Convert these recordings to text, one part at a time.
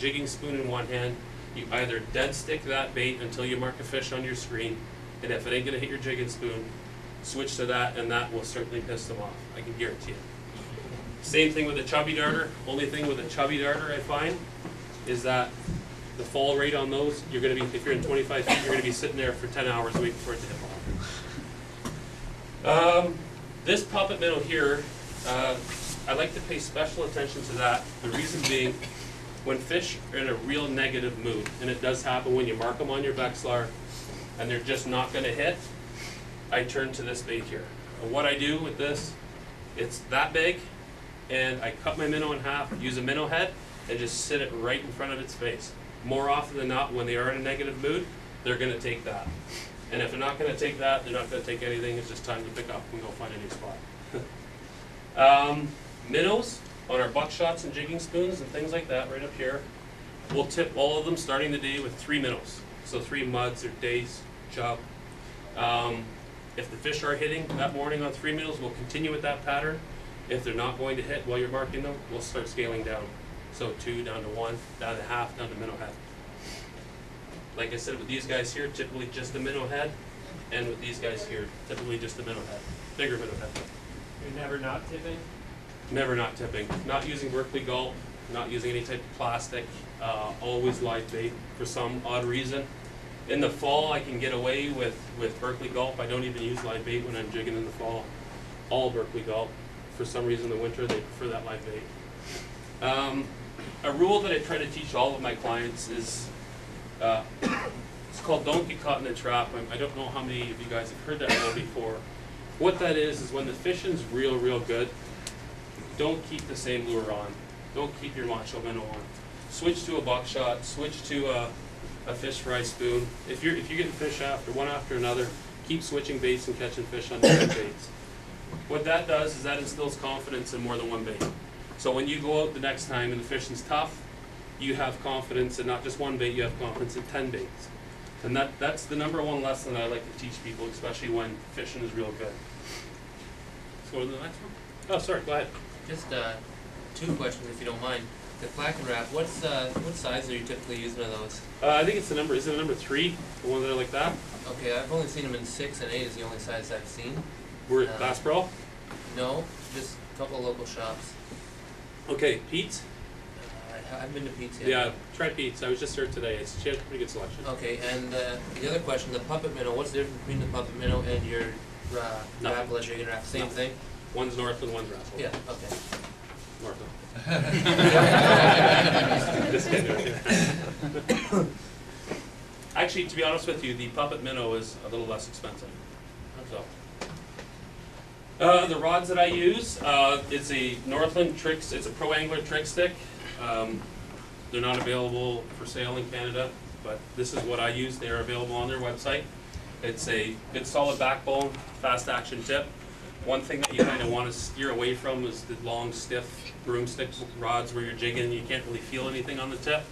jigging spoon in one hand. You either dead stick that bait until you mark a fish on your screen, and if it ain't gonna hit your jigging spoon, switch to that, and that will certainly piss them off. I can guarantee it. Same thing with a chubby darter. Only thing with a chubby darter I find is that the fall rate on those, you're gonna be, if you're in 25 feet, you're gonna be sitting there for 10 hours waiting for it to hit bottom. This puppet minnow here, I like to pay special attention to that. The reason being, when fish are in a real negative mood, and it does happen when you mark them on your Vexlar, and they're just not gonna hit, I turn to this bait here. And what I do with this, it's that big, and I cut my minnow in half, use a minnow head, and just sit it right in front of its face. More often than not, when they are in a negative mood, they're gonna take that. And if they're not gonna take that, they're not gonna take anything, it's just time to pick up and go find a new spot. Minnows on our buckshots and jigging spoons and things like that right up here, we'll tip all of them starting the day with 3 minnows. So 3 muds or dace, chub. If the fish are hitting that morning on 3 minnows, we'll continue with that pattern. If they're not going to hit while you're marking them, we'll start scaling down. So 2 down to 1, down to half, down to minnow head. Like I said, with these guys here, typically just a minnow head, and with these guys here, typically just a minnow head, bigger minnow head. You're never not tipping? Never not tipping. Not using Berkeley gulp, not using any type of plastic, always live bait for some odd reason. In the fall, I can get away with Berkeley gulp. I don't even use live bait when I'm jigging in the fall. All Berkeley gulp. For some reason in the winter, they prefer that live bait. A rule that I try to teach all of my clients is, it's called don't get caught in a trap. I don't know how many of you guys have heard that rule before. What that is when the fishing's real good, don't keep the same lure on. Don't keep your macho minnow on. Switch to a buckshot, switch to a fish fry spoon. If you're getting fish one after another, keep switching baits and catching fish on different baits. What that does is that instills confidence in more than one bait. So when you go out the next time and the fishing's tough, you have confidence in not just one bait, you have confidence in 10 baits. And that's the #1 lesson that I like to teach people, especially when fishing is real good. Let's go to the next one. Oh, sorry, go ahead. Just 2 questions, if you don't mind. The Clacken wrap, what size are you typically using of those? I think it's is it a number 3, the ones that are like that? Okay, I've only seen them in 6 and 8 is the only size I've seen. We're at Bass Pro? No, just a couple of local shops. Okay, Pete's? I haven't been to Pete's yet. Yeah, try Pete's. I was just there today. She has a pretty good selection. Okay, and the other question, the puppet minnow, what's the difference between the puppet minnow and your Rapala jigging wrap? Same thing? One's Northland, one's Rapala. Yeah, okay. Northland. Actually, to be honest with you, the puppet minnow is a little less expensive. So, the rods that I use, it's a Northland Tricks. It's a Pro Angler trick stick. They're not available for sale in Canada, but this is what I use. They are available on their website. It's a good solid backbone, fast action tip. One thing that you kind of want to steer away from is the long, stiff broomstick rods where you're jigging and you can't really feel anything on the tip.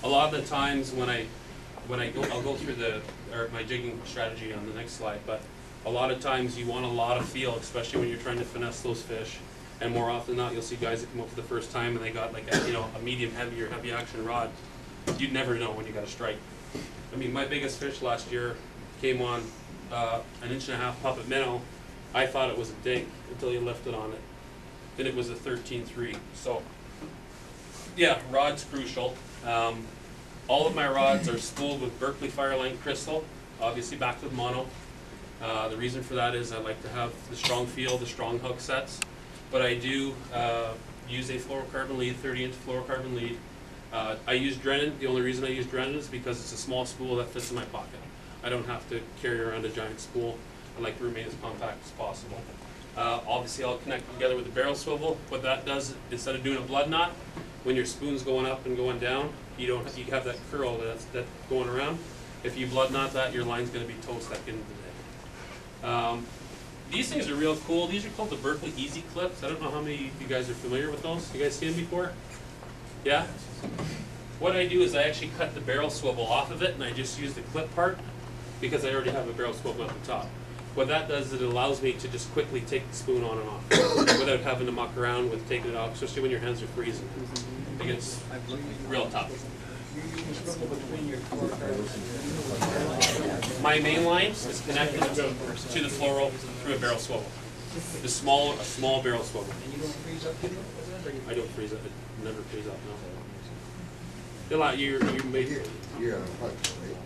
A lot of the times when I go, I'll go through my jigging strategy on the next slide, but a lot of times you want a lot of feel, especially when you're trying to finesse those fish. And more often than not, you'll see guys that come up for the first time and they got like a medium heavy or heavy action rod. You'd never know when you got a strike. I mean, my biggest fish last year came on an 1.5-inch puppet minnow. I thought it was a dink until you lifted on it. Then it was a 13.3. So, yeah, rod's crucial. All of my rods are spooled with Berkeley Fireline crystal, obviously backed with mono. The reason for that is I like to have the strong feel, the strong hook sets. But I do use a fluorocarbon lead, 30-inch fluorocarbon lead. I use Drennan. The only reason I use Drennan is because it's a small spool that fits in my pocket. I don't have to carry around a giant spool. I like to remain as compact as possible. Obviously, I'll connect it together with the barrel swivel. What that does, instead of doing a blood knot, when your spoon's going up and going down, you have that curl that's going around. If you blood knot that, your line's going to be toast at the end of the day. These things are real cool. These are called the Berkeley Easy Clips. I don't know how many of you guys are familiar with those. You guys seen them before? Yeah? What I do is I actually cut the barrel swivel off of it and I just use the clip part because I already have a barrel swivel at the top. What that does is it allows me to just quickly take the spoon on and off without having to muck around with taking it off, especially when your hands are freezing. It gets real tough. My main line is connected to the fluoro through a barrel swivel. A small barrel swivel. I don't freeze up. It never freeze up. No. You made. You're on a putt, right?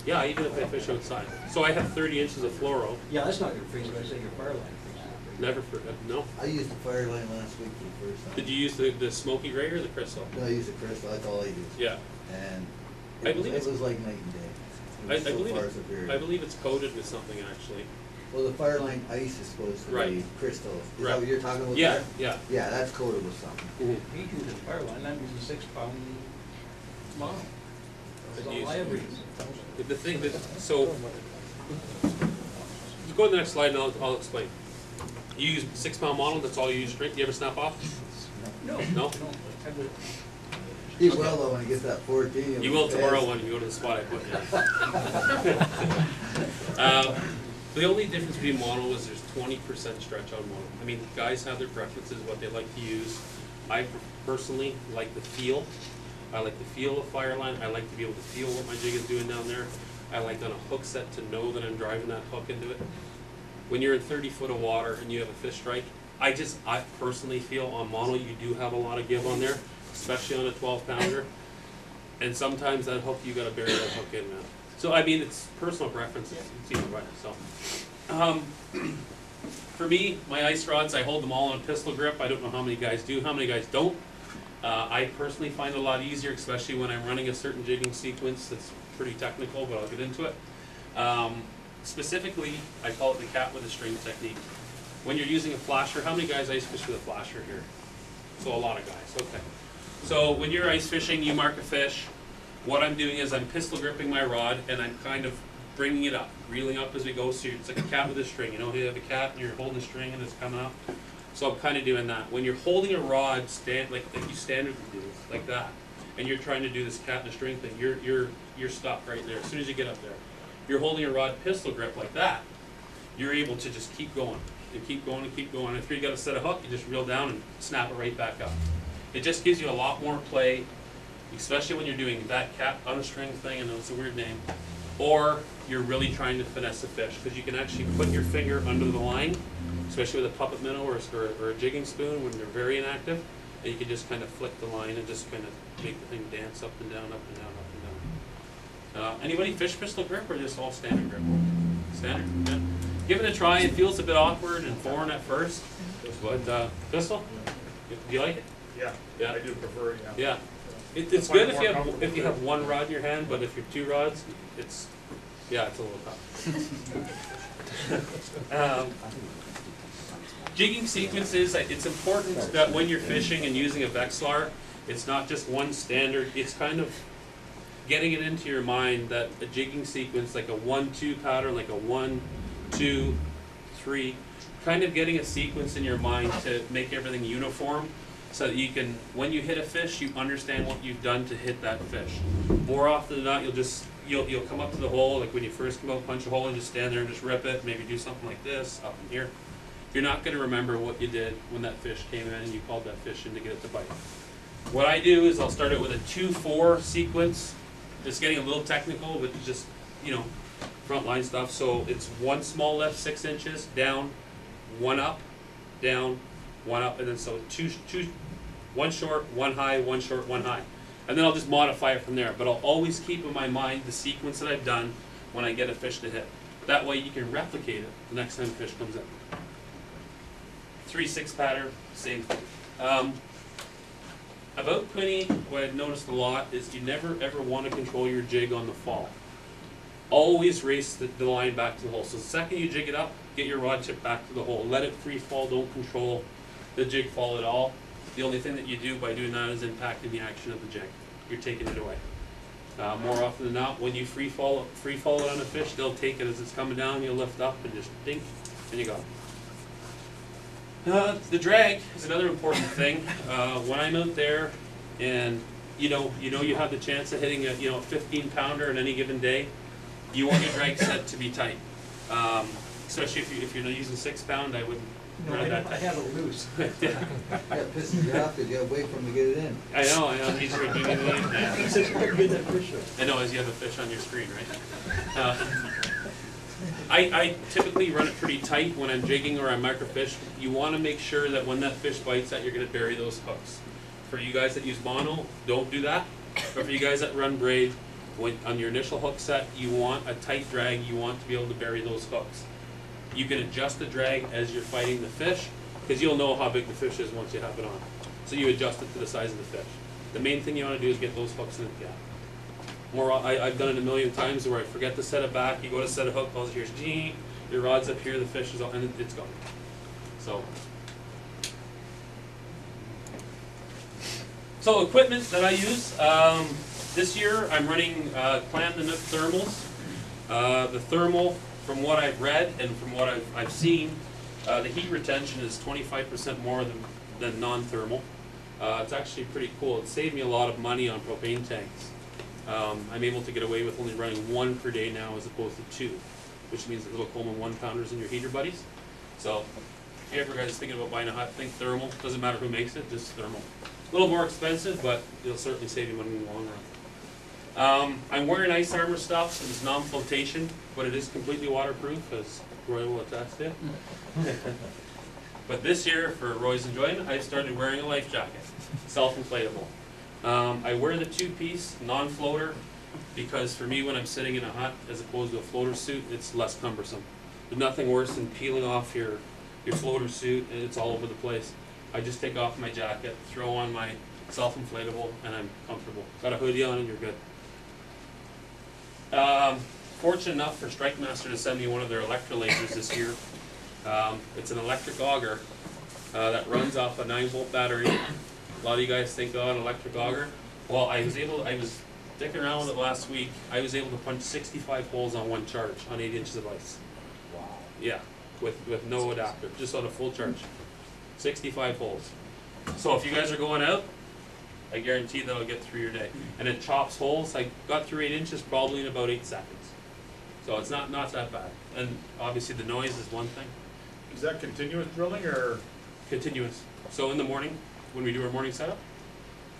Yeah, even if I fish outside. So I have 30 inches of fluoro. Yeah, that's not gonna freeze, but I say your fire line freezes. Never no. I used the fire line last week for the first time. Did you use the smoky gray or the crystal? No, I used the crystal, that's all I used. Yeah. And I believe it was like night and day. It was so far superior. I believe it's coated with something actually. Well, the fire line ice is supposed to be crystal. Is Right. that what you're talking about Yeah, there? yeah. Yeah, that's coated with something. Mm-hmm. He used the fire line, that means a 6 pound model. That's all I ever use. The thing that, so, you go to the next slide and I'll explain. You use 6 pound model, that's all you use straight, you ever snap off? No. No? I would- He will though when he gets that 14. You will tomorrow when you go to the spot I put you. The only difference between mono is there's 20% stretch on mono. I mean, guys have their preferences, what they like to use. I personally like the feel. I like the feel of Fireline. I like to be able to feel what my jig is doing down there. I like on a hook set to know that I'm driving that hook into it. When you're in 30 foot of water and you have a fish strike, I personally feel on mono you do have a lot of give on there, especially on a 12 pounder. And sometimes that hook, you gotta bury that hook in, man. So I mean, it's personal preference, it's either way, so. For me, my ice rods, I hold them all on pistol grip. I don't know how many guys do, how many guys don't. I personally find it a lot easier, especially when I'm running a certain jigging sequence that's pretty technical, but I'll get into it. Specifically, I call it the cat with a string technique. When you're using a flasher, how many guys ice fish with a flasher here? So a lot of guys, okay. So when you're ice fishing, you mark a fish. What I'm doing is I'm pistol gripping my rod and I'm kind of bringing it up, reeling up as we go. So it's like a cat with a string. You know, you have a cat and you're holding a string and it's coming up. So I'm kind of doing that. When you're holding a rod, like you standardly do, like that, and you're trying to do this cat and a string thing, you're stuck right there. As soon as you get up there, you're holding a rod pistol grip like that. You're able to just keep going and keep going and keep going. If you got to set a hook, you just reel down and snap it right back up. It just gives you a lot more play, especially when you're doing that cat on a string thing, and it's a weird name, or you're really trying to finesse a fish, because you can actually put your finger under the line, especially with a puppet minnow or a jigging spoon when they're very inactive, and you can just kind of flick the line and just kind of make the thing dance up and down, up and down, up and down. Anybody fish pistol grip or just all standard grip? Standard, yeah. Give it a try. It feels a bit awkward and foreign at first, but pistol, do you like it? Yeah, Yeah. I do prefer it, yeah. Yeah, it's good if you have one rod in your hand, but if you're 2 rods, it's a little tough. Jigging sequences, it's important that when you're fishing and using a Vexlar, it's not just one standard. It's kind of getting it into your mind that a jigging sequence, like a 1-2 pattern, like a 1-2-3, kind of getting a sequence in your mind to make everything uniform, so that you can, when you hit a fish, you understand what you've done to hit that fish. More often than not, you'll come up to the hole, like when you first come out, punch a hole and just stand there and just rip it, maybe do something like this, up in here. You're not gonna remember what you did when that fish came in and you called that fish in to get it to bite. What I do is I'll start it with a 2-4 sequence. It's getting a little technical, but it's just, front line stuff. So it's 1 small lift, 6 inches, down, 1 up, down, 1 up, and then so 1 short, 1 high, 1 short, 1 high. And then I'll just modify it from there. But I'll always keep in my mind the sequence that I've done when I get a fish to hit. That way you can replicate it the next time the fish comes in. 3-6 pattern, same thing. About Quinte, what I've noticed a lot is you never ever want to control your jig on the fall. Always race the line back to the hole. So the second you jig it up, get your rod tip back to the hole. Let it free fall, don't control the jig fall at all. The only thing that you do by doing that is impacting the action of the jig. You're taking it away. More often than not, when you free fall it on a fish, they'll take it as it's coming down, you'll lift up and just ding, and you go. The drag is another important thing. When I'm out there and you have the chance of hitting a 15 pounder on any given day, you want your drag set to be tight. especially if you're not using 6 pound, I wouldn't No, run I that. have it loose. Yeah. Yeah, pisses you off, 'cause you gotta wait for him to get it in. I know, he's doing it. He says, "You're good at fishing." I know, as you have the fish on your screen, right? I typically run it pretty tight when I'm jigging or I microfish. You want to make sure that when that fish bites that you're going to bury those hooks. For you guys that use mono, don't do that. But for you guys that run braid, when on your initial hook set, you want a tight drag. You want to be able to bury those hooks. You can adjust the drag as you're fighting the fish, because you'll know how big the fish is once you have it on. So you adjust it to the size of the fish. The main thing you want to do is get those hooks in the gap. I've done it a million times where I forget to set it back, you go to set a hook, all you hear is gee, your rod's up here, the fish is all, and it's gone. So equipment that I use, this year I'm running Clam the Nook thermals. The thermal, from what I've read and from what I've seen, the heat retention is 25% more than non-thermal. It's actually pretty cool. It saved me a lot of money on propane tanks. I'm able to get away with only running 1 per day now as opposed to 2, which means the little Coleman 1-pounders in your heater buddies. So if you ever guys thinking about buying a hot, think thermal. Doesn't matter who makes it, just thermal. A little more expensive, but it'll certainly save you money in the long run. I'm wearing ice armor stuff, so it's non-flotation, but it is completely waterproof, as Roy will attest to. But this year, for Roy's enjoyment, I started wearing a life jacket, self-inflatable. I wear the 2-piece non-floater because for me, when I'm sitting in a hut as opposed to a floater suit, it's less cumbersome. There's nothing worse than peeling off your floater suit and it's all over the place. I just take off my jacket, throw on my self-inflatable, and I'm comfortable. Got a hoodie on and you're good. Fortunate enough for Strike Master to send me one of their electrolasers this year. It's an electric auger that runs off a 9-volt battery. A lot of you guys think, oh, an electric auger. Well, I was sticking around with it last week. I was able to punch 65 holes on 1 charge on 8 inches of ice. Wow. Yeah, with no adapter, just on a full charge. 65 holes. So if you guys are going out, I guarantee that'll get through your day. And it chops holes. I got through 8 inches probably in about 8 seconds. So it's not that bad. And obviously the noise is one thing. Is that continuous drilling or? Continuous. So in the morning, when we do our morning setup,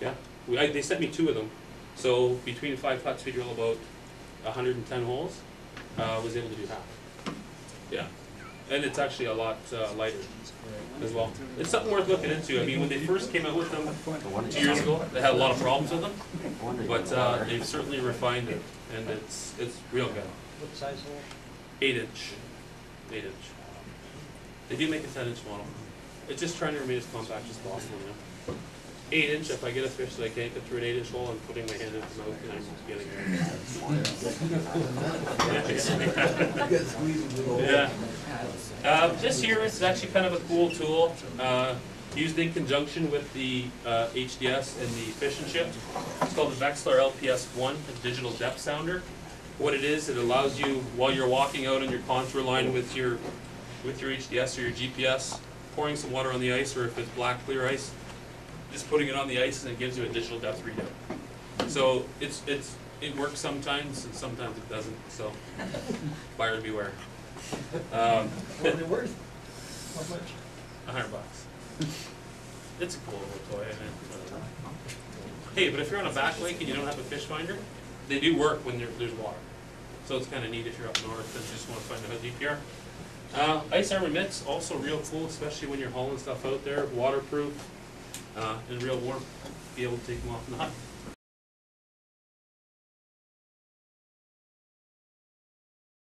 yeah, they sent me 2 of them. So between 5 huts, we drill about 110 holes. Was able to do half. Yeah, and it's actually a lot lighter as well. It's something worth looking into. I mean, when they first came out with them 2 years ago, they had a lot of problems with them, but they've certainly refined it, and it's real good. What size hole? 8 inch. 8 inch. They do make a 10-inch model. It's just trying to remain as compact as possible, you know. 8 inch, if I get a fish that I can't get through an 8-inch hole, I'm putting my hand in his mouth and I'm getting You gotta squeeze it with a hole. Yeah. This here is actually kind of a cool tool, used in conjunction with the HDS and the fish and chip. It's called the Vexler LPS-1, a digital depth sounder. What it is, it allows you, while you're walking out on your contour line with your HDS or your GPS, pouring some water on the ice, or if it's black clear ice, just putting it on the ice and it gives you a digital depth readout. So it works sometimes and sometimes it doesn't. So buyer beware. What are they worth? How much? $100. It's a cool little toy. I mean, hey, but if you're on a back lake and you don't have a fish finder, they do work when there's water. So it's kind of neat if you're up north and just want to find a DPR. Ice armor mitts, also real cool, especially when you're hauling stuff out there, waterproof and real warm. Be able to take them off in the hut.